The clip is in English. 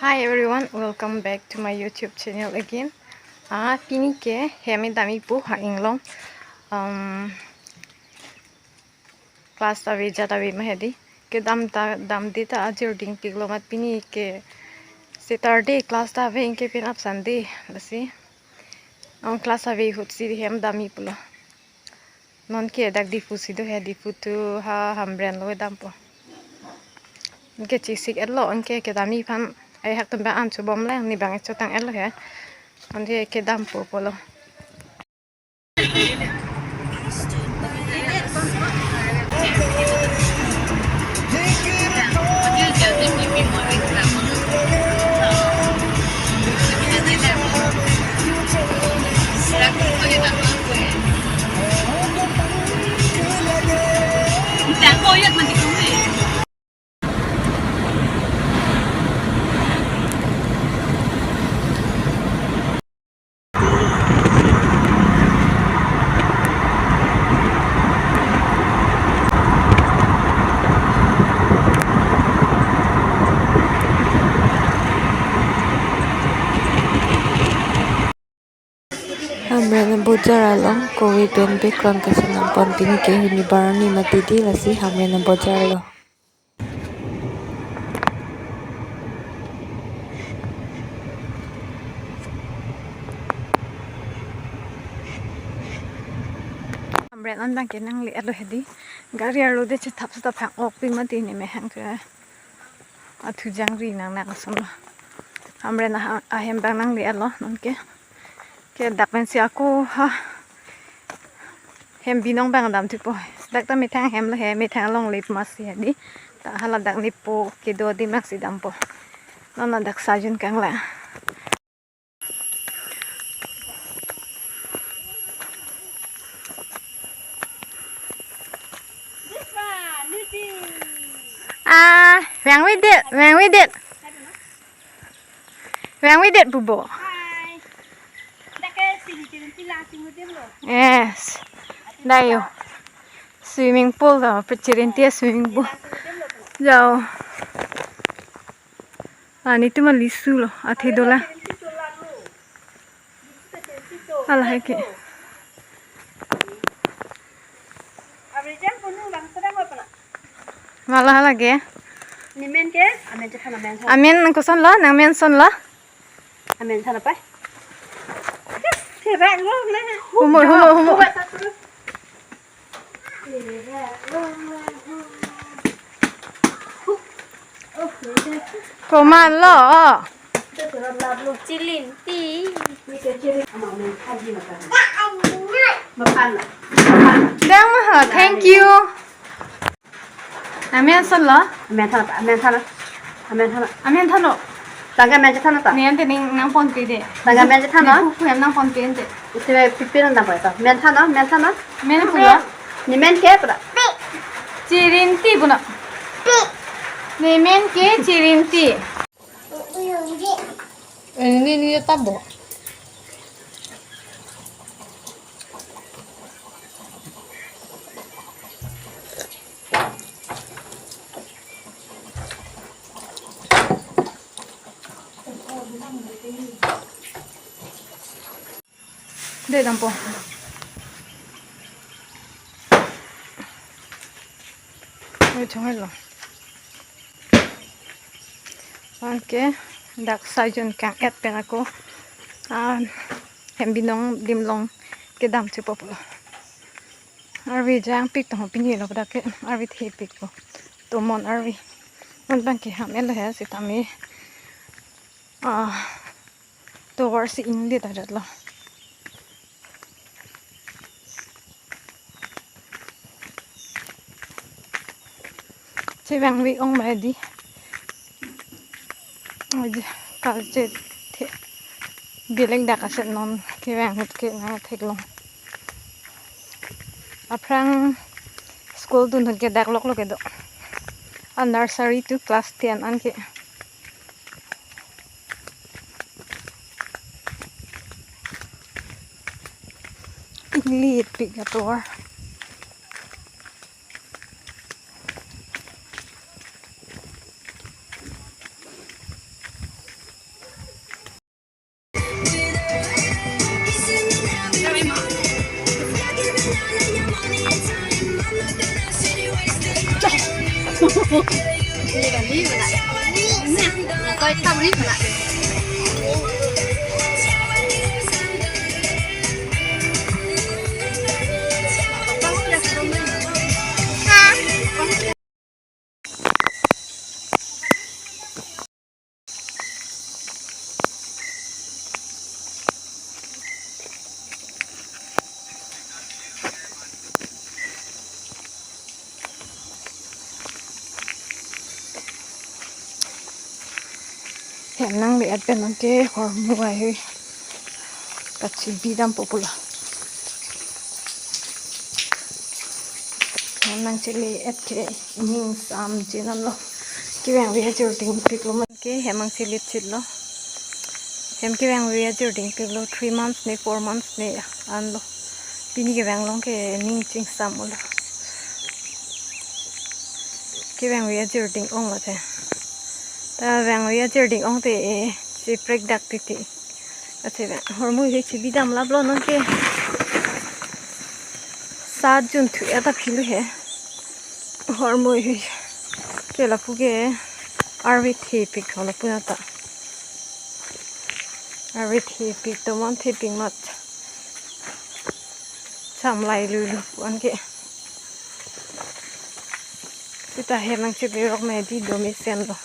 Hi everyone, welcome back to my YouTube channel again. Pini ke hemi dami pu hainglong class tawi jatawi mahedi ke dam di ta ajir ding piglomat pini ke Saturday class tawi inke pin up Sunday lasi class tawi hutsi hem dami pulo non ke dak di fusi do he di futu ha hambren lo dam po ke chisik elo onke ke dami pan ai hak tembe an chubom le ni bang chotang elo he onde ke dam po polo Hamrena bojara long kowe ben background kasanam pon pini ke huni barani matidi lasi hamrena bojara lo hamren andang ke nang li alo hedi gari aro de chap chap hang ok pi mati ni me hang ka athu jangri nang na kasam hamren a hem bang nang li alo non ke dakmen si aku ha hem binong bang dam tu po dak ta mi thang hem la he mi thang long lip mas si di ta hala dak ni po ke do di mak si dam po non na dak sajun kang la when we did bubo yes dayo swimming pool da pechirintia swimming pool jao ani tu malisu lo athi dola ala heke malah lagi Nimen ke? Amen cakap amen. amin kuson lo nang men son lo Amen sana apa? Tiada lo le. humo koman lo Cilinti. dang ma thank you amin son lo Amen sana. amin thano Tangga amen sana tak? ni ante ning nang pon pe de Tangga amen sana. pu em nang pon pe ante Itu pipiran tak boleh tak? Amen sana. men pu lo Nimen ke pula? cirinti puno ni men ke cirinti ini tabo de dampo 정말로 함께 dak sajun kang et penako hembinong dimlong ke dam che popolo arwi jang pik to pini lo dak arwi the pik ko to mon arwi mon bang ke ham el he sitami to war si indi da lo Bang vi ong mai di kalche the bileng dak aset non ke bang hut ke na theklong aprang school dun ke dak lok ke do nursery to class 10 an ke lead big door Ini kan ni mana? Ni kau tam ni mana? Hẹn năng bị bên nó kia hoặc mua hơi cắt chỉ bi đâm bộ bula hẹn năng chỉ lấy ít cái nhưng sam chỉ nó lo cái bang về chỗ đình pick lo mà cái hẹn năng chỉ lấy chít lo hẹn cái bang về chỗ đình pick lo 3 months này 4 months này ăn lo pini cái bang long cái ning ching sam lo cái bang về chỗ đình ông là thế ta bang về chỗ đình ông thì chỉ break đặc thì अच्छा बे हरमुई हे छिबी दाम लाबलो न के 7 जुन थु एता फिलु हे हरमुई हे के ला पुगे RV थे pick होला पुनाता आरवी थे पिक तो मन थे पिक मत सामलाई लुलु अनके सिता हे मंग छिबे रक मे दी दोमे सेन लो